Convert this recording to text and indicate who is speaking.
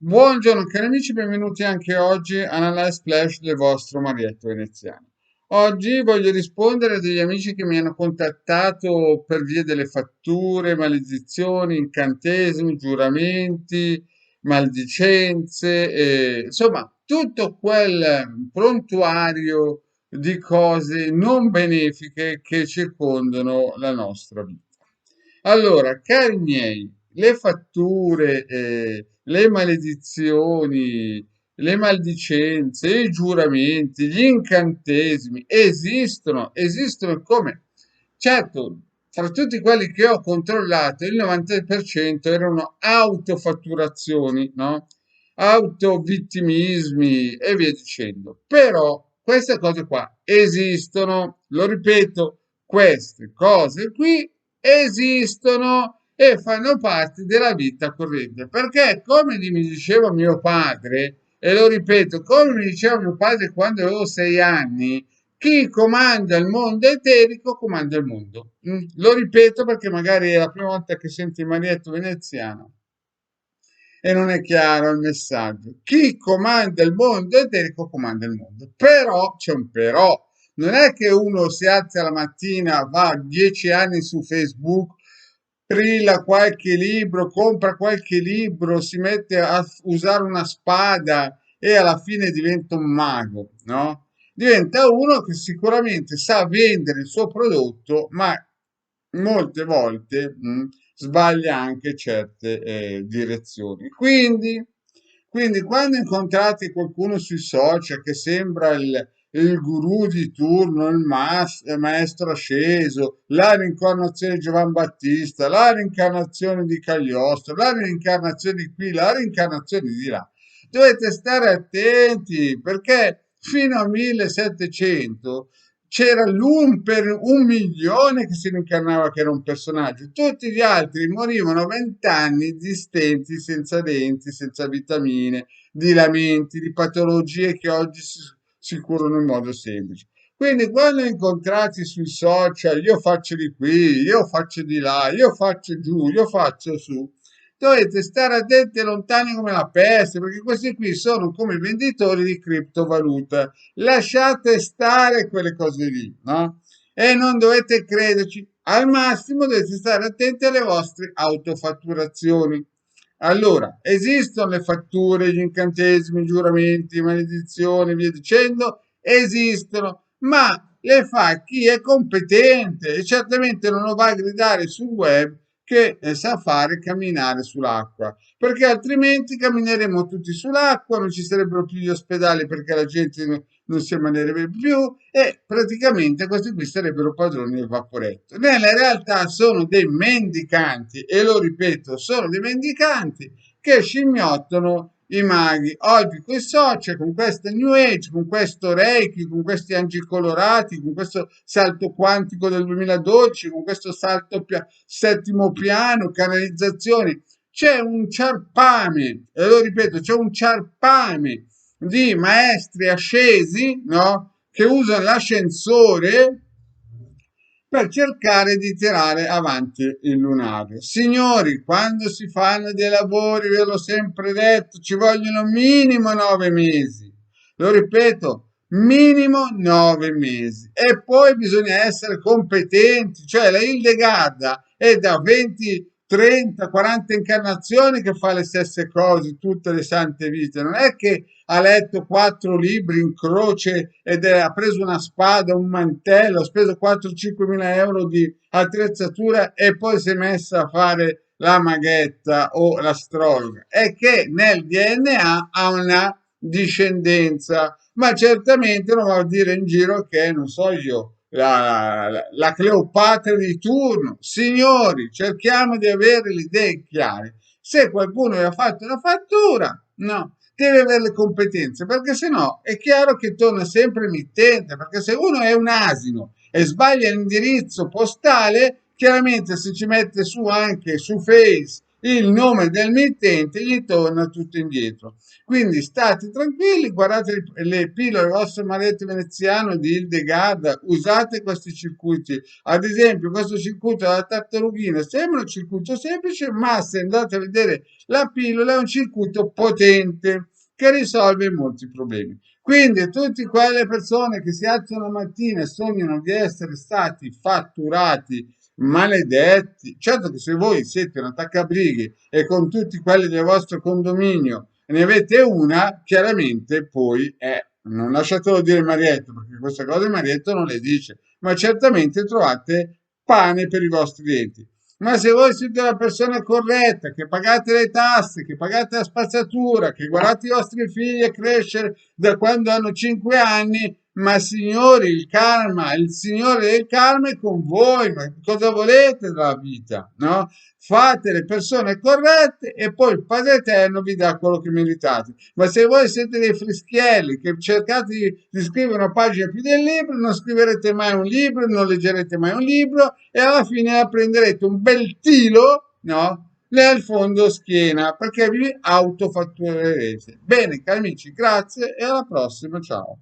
Speaker 1: Buongiorno cari amici, benvenuti anche oggi all'Analyze Flash del vostro Marietto Veneziano. Oggi voglio rispondere a degli amici che mi hanno contattato per via delle fatture, maledizioni, incantesimi, giuramenti, maldicenze, insomma tutto quel prontuario di cose non benefiche che circondano la nostra vita. Allora, cari miei, le fatture, le maledizioni, le maldicenze, i giuramenti, gli incantesimi esistono e come? Certo, fra tutti quelli che ho controllato, il 90% erano autofatturazioni, no? Autovittimismi e via dicendo. Però queste cose qua esistono, lo ripeto, queste cose qui esistono e fanno parte della vita corrente. Perché, come mi diceva mio padre, e lo ripeto, come mi diceva mio padre quando avevo 6 anni, chi comanda il mondo eterico comanda il mondo. Lo ripeto perché magari è la prima volta che senti il Marietto veneziano e non è chiaro il messaggio. Chi comanda il mondo eterico comanda il mondo. Però c'è un però. Non è che uno si alza la mattina, va 10 anni su Facebook, trilla qualche libro, compra qualche libro, si mette a usare una spada e alla fine diventa un mago, no? Diventa uno che sicuramente sa vendere il suo prodotto, ma molte volte sbaglia anche certe direzioni. Quindi, quando incontrate qualcuno sui social che sembra il guru di turno, il maestro asceso, la rincarnazione di Giovan Battista, la rincarnazione di Cagliostro, la rincarnazione di qui, la rincarnazione di là, dovete stare attenti perché fino al 1700 c'era l'un per 1 milione che si rincarnava che era un personaggio, tutti gli altri morivano a 20 anni di stenti, senza denti, senza vitamine, di lamenti, di patologie che oggi si curano in modo semplice. Quindi quando incontrati sui social, io faccio di qui, io faccio di là, io faccio giù, io faccio su, dovete stare attenti e lontani come la peste, perché questi qui sono come i venditori di criptovalute. Lasciate stare quelle cose lì, no? E non dovete crederci. Al massimo dovete stare attenti alle vostre autofatturazioni. Allora, esistono le fatture, gli incantesimi, i giuramenti, maledizioni, via dicendo? Esistono, ma le fa chi è competente e certamente non lo va a gridare sul web che sa fare camminare sull'acqua, perché altrimenti cammineremo tutti sull'acqua, non ci sarebbero più gli ospedali perché la gente non si ammalerebbe più e praticamente questi qui sarebbero padroni del vaporetto. Nella realtà sono dei mendicanti e lo ripeto, sono dei mendicanti che scimmiottano i maghi. Oggi con i social, con questa New Age, con questo Reiki, con questi angeli colorati, con questo salto quantico del 2012, con questo settimo piano, canalizzazioni, c'è un ciarpame, e lo ripeto, c'è un ciarpame di maestri ascesi, no? Che usano l'ascensore per cercare di tirare avanti il lunario. Signori, quando si fanno dei lavori, ve l'ho sempre detto, ci vogliono minimo 9 mesi. Lo ripeto, minimo 9 mesi. E poi bisogna essere competenti, cioè la Hildegarda è da 20, 30, 40 incarnazioni che fa le stesse cose tutte le sante vite. Non è che ha letto 4 libri in croce ed ha preso una spada, un mantello, ha speso 4-5 mila euro di attrezzatura e poi si è messa a fare la maghetta o l'astrologa. È che nel DNA ha una discendenza, ma certamente non va a dire in giro che, non so io, la Cleopatra di turno. Signori, cerchiamo di avere le idee chiare. Se qualcuno vi ha fatto una fattura, no, deve avere le competenze, perché se no è chiaro che torna sempre il mittente, perché se uno è un asino e sbaglia l'indirizzo postale, chiaramente se ci mette su anche su Face il nome del mittente gli torna tutto indietro. Quindi state tranquilli, guardate le pillole, il vostro maretto veneziano di Hildegard, usate questi circuiti. Ad esempio, questo circuito della tartarughina sembra un circuito semplice, ma se andate a vedere la pillola è un circuito potente che risolve molti problemi. Quindi tutte quelle persone che si alzano la mattina e sognano di essere stati fatturati, maledetti, certo che se voi siete un attaccabrighi e con tutti quelli del vostro condominio ne avete una, chiaramente poi non lasciatelo dire Marietto, perché queste cose Marietto non le dice, ma certamente trovate pane per i vostri denti. Ma se voi siete una persona corretta, che pagate le tasse, che pagate la spazzatura, che guardate i vostri figli a crescere da quando hanno 5 anni, ma signori, il karma, il signore del karma è con voi, ma cosa volete dalla vita, no? Fate le persone corrette e poi il Padre Eterno vi dà quello che meritate. Ma se voi siete dei frischielli che cercate di scrivere una pagina più del libro, non scriverete mai un libro, non leggerete mai un libro e alla fine prenderete un bel tiro, no? Nel fondo schiena perché vi autofatturerete. Bene, cari amici, grazie e alla prossima, ciao.